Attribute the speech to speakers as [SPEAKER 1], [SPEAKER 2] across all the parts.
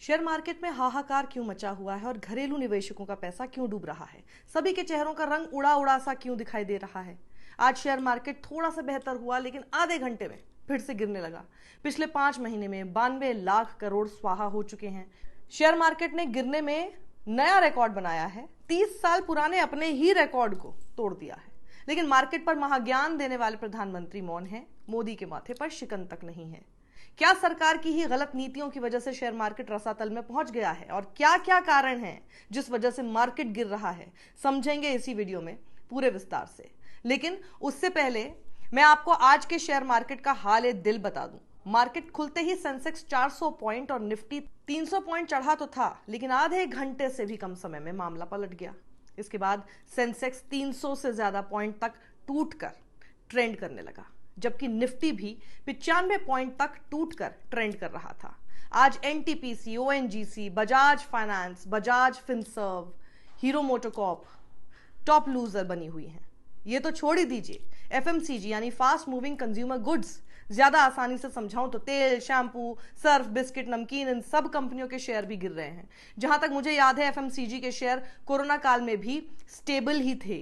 [SPEAKER 1] Share market में हाहाकार क्यों मचा हुआ है और घरेलू निवेशकों का पैसा क्यों डूब रहा है? सभी के चेहरों का रंग उड़ा उड़ा सा क्यों दिखाई दे रहा है? आज शेयर मार्केट थोड़ा सा बेहतर हुआ, लेकिन आधे घंटे में फिर से गिरने लगा। पिछले 5 महीने में 92 लाख करोड़ स्वाहा हो चुके हैं। शेयर मार्केट ने गिरने में नया रिकॉर्ड बनाया है। 30 साल पुराने अपने ही रिकॉर्ड को तोड़ दिया है। लेकिन मार्केट पर महाज्ञान देने वाले प्रधानमंत्री मौन हैं। मोदी के माथे पर शिकन तक नहीं है। क्या सरकार की ही गलत नीतियों की वजह से शेयर मार्केट रसातल में पहुंच गया है और क्या क्या कारण हैं जिस वजह से मार्केट गिर रहा है, समझेंगे इसी वीडियो में पूरे विस्तार से। लेकिन उससे पहले मैं आपको आज के शेयर मार्केट का हाल ए दिल बता दूं। मार्केट खुलते ही सेंसेक्स 400 पॉइंट और निफ्टी 300 पॉइंट चढ़ा तो था, लेकिन आधे घंटे से भी कम समय में मामला पलट गया। इसके बाद सेंसेक्स 300 से ज्यादा पॉइंट तक टूटकर ट्रेंड करने लगा, जबकि निफ्टी भी 95 पॉइंट तक टूटकर ट्रेंड कर रहा था। आज NTPC, ONGC, Bajaj finance, Bajaj Finserv, hero MotoCorp top loser बनी हुई हैं। ये तो छोड़ ही दीजिए, एफएमसीजी यानी फास्ट मूविंग कंज्यूमर गुड्स, ज्यादा आसानी से समझाऊं तो तेल, शैम्पू, सर्फ, बिस्किट, नमकीन, इन सब कंपनियों के शेयर भी गिर रहे हैं। जहां तक मुझे याद है, एफएमसीजी के शेयर कोरोना काल में भी स्टेबल ही थे,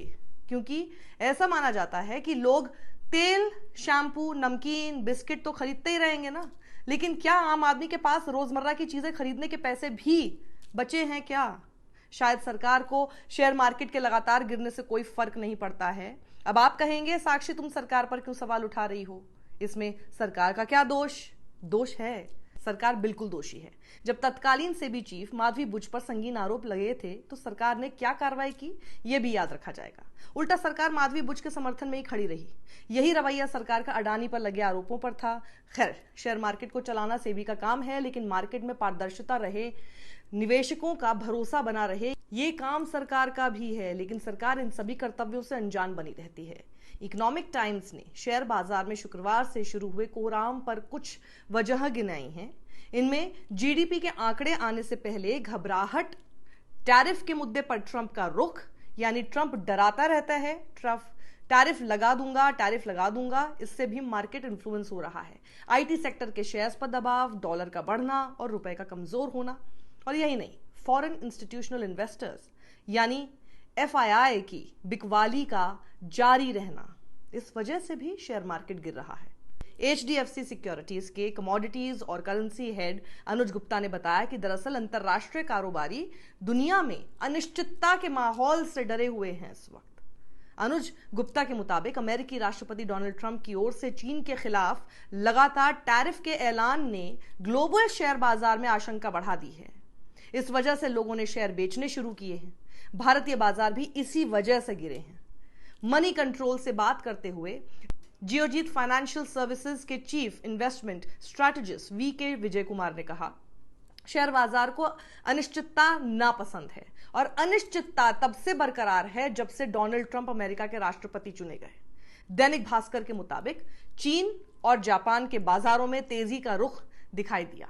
[SPEAKER 1] क्योंकि ऐसा माना जाता है कि लोग तेल, शैम्पू, नमकीन, बिस्किट तो खरीदते ही रहेंगे ना। लेकिन क्या आम आदमी के पास रोजमर्रा की चीजें खरीदने के पैसे भी बचे हैं क्या? शायद सरकार को शेयर मार्केट के लगातार गिरने से कोई फर्क नहीं पड़ता है। अब आप कहेंगे, साक्षी तुम सरकार पर क्यों सवाल उठा रही हो? इसमें सरकार का क्या दोष? दोष है, सरकार बिल्कुल दोषी है। जब तत्कालीन सेबी चीफ माधवी बुच पर संगीन आरोप लगे थे तो सरकार ने क्या कार्रवाई की, यह भी याद रखा जाएगा। उल्टा सरकार माधवी बुच के समर्थन में ही खड़ी रही। यही रवैया सरकार का अडानी पर लगे आरोपों पर था। खैर, शेयर मार्केट को चलाना सेबी का काम है, लेकिन मार्केट में पारदर्शिता रहे, निवेशकों का भरोसा बना रहे, ये काम सरकार का भी है। लेकिन सरकार इन सभी कर्तव्यों से अनजान बनी रहती है। इकोनॉमिक टाइम्स ने शेयर बाजार में शुक्रवार से शुरू हुए कोराम पर कुछ वजह गिनाई हैं। इनमें जीडीपी के आंकड़े आने से पहले घबराहट, टैरिफ के मुद्दे पर ट्रंप का रुख, यानी ट्रंप डराता रहता है, टैरिफ लगा दूंगा, इससे भी मार्केट इन्फ्लुएंस हो रहा है। आईटी सेक्टर के शेयर्स पर दबाव, डॉलर का बढ़ना और रुपए का कमजोर होना। और यही नहीं, फॉरेन इंस्टीट्यूशनल इन्वेस्टर्स यानी एफआईआई की बिकवाली का जारी रहना, इस वजह से भी शेयर मार्केट गिर रहा है। एचडीएफसी सिक्योरिटीज के कमोडिटीज और करेंसी हेड अनुज गुप्ता ने बताया कि दरअसल अंतरराष्ट्रीय कारोबारी दुनिया में अनिश्चितता के माहौल से डरे हुए हैं इस वक्त। अनुज गुप्ता के मुताबिक अमेरिकी राष्ट्रपति डोनाल्ड ट्रंप की ओर से चीन के खिलाफ लगातार टैरिफ के ऐलान ने ग्लोबल शेयर बाजार में आशंका बढ़ा दी है। इस वजह से लोगों ने शेयर बेचने शुरू किए हैं। भारतीय बाजार भी इसी वजह से गिरे हैं। मनी कंट्रोल से बात करते हुए जियोजीत फाइनेंशियल सर्विसेज के chief investment strategist VK Vijay Kumar ने कहा, शेयर बाजार को अनिश्चितता नापसंद है और अनिश्चितता तब से बरकरार है जब से डोनाल्ड ट्रंप अमेरिका के राष्ट्रपति चुने गए। दैनिक भास्कर के मुताबिक चीन और जापान के बाजारों में तेजी का रुख दिखाई दिया।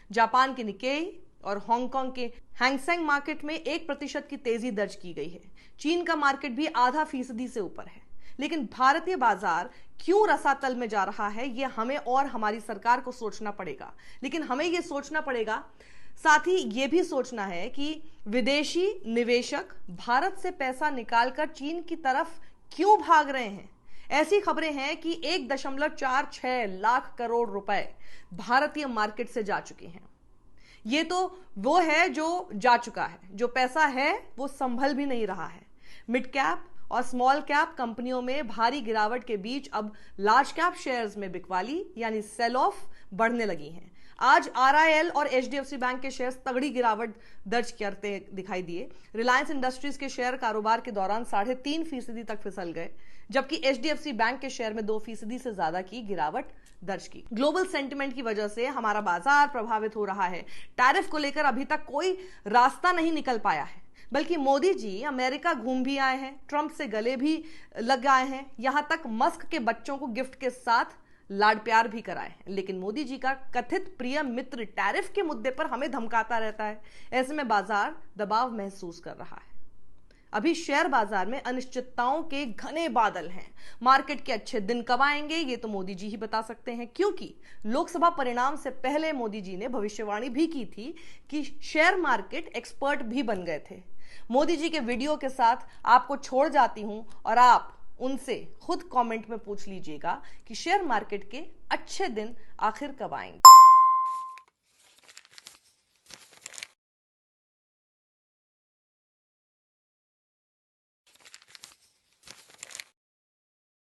[SPEAKER 1] जापान के निकेई और हांगकांग के हैंगसेंग मार्केट में 1% की तेजी दर्ज की गई है। चीन का मार्केट भी 0.5% से ऊपर है। लेकिन भारतीय बाजार क्यों रसातल में जा रहा है, यह हमें और हमारी सरकार को सोचना पड़ेगा। लेकिन हमें यह सोचना पड़ेगा, साथ ही यह भी सोचना है कि विदेशी निवेशक भारत से पैसा निकालकर चीन की तरफ क्यों भाग रहे हैं। ऐसी खबरें हैं कि 1.46 लाख करोड़ रुपए भारतीय मार्केट से जा चुके हैं। ये तो वो है जो जा चुका है, जो पैसा है वो संभल भी नहीं रहा है। मिड कैप और स्मॉल कैप कंपनियों में भारी गिरावट के बीच अब लार्ज कैप शेयर्स में बिकवाली यानी सेल ऑफ बढ़ने लगी हैं। आज आरआईएल और एचडीएफसी बैंक के शेयर्स तगड़ी गिरावट दर्ज करते दिखाई दिए। रिलायंस इंडस्ट्रीज के शेयर कारोबार के दौरान 3.5% तक फिसल गए, जबकि एचडीएफसी बैंक के शेयर में 2% से ज्यादा की गिरावट दर्ज की। ग्लोबल सेंटिमेंट की वजह से हमारा बाजार प्रभावित हो रहा है। टैरिफ को लेकर अभी तक कोई रास्ता नहीं निकल पाया है, बल्कि मोदी जी अमेरिका घूम भी आए हैं, ट्रंप से गले भी लग आए हैं, यहां तक मस्क के बच्चों को गिफ्ट के साथ लाड प्यार भी कराए हैं। लेकिन मोदी जी का कथित प्रिय मित्र टैरिफ के मुद्दे पर हमें धमकाता रहता है। ऐसे में बाजार दबाव महसूस कर रहा है। अभी शेयर बाजार में अनिश्चितताओं के घने बादल हैं। मार्केट के अच्छे दिन कब आएंगे ये तो मोदी जी ही बता सकते हैं, क्योंकि लोकसभा परिणाम से पहले मोदी जी ने भविष्यवाणी भी की थी कि शेयर मार्केट एक्सपर्ट भी बन गए थे। मोदी जी के वीडियो के साथ आपको छोड़ जाती हूं और आप उनसे खुद कमेंट में पूछ लीजिएगा कि शेयर मार्केट के अच्छे दिन आखिर कब आएंगे।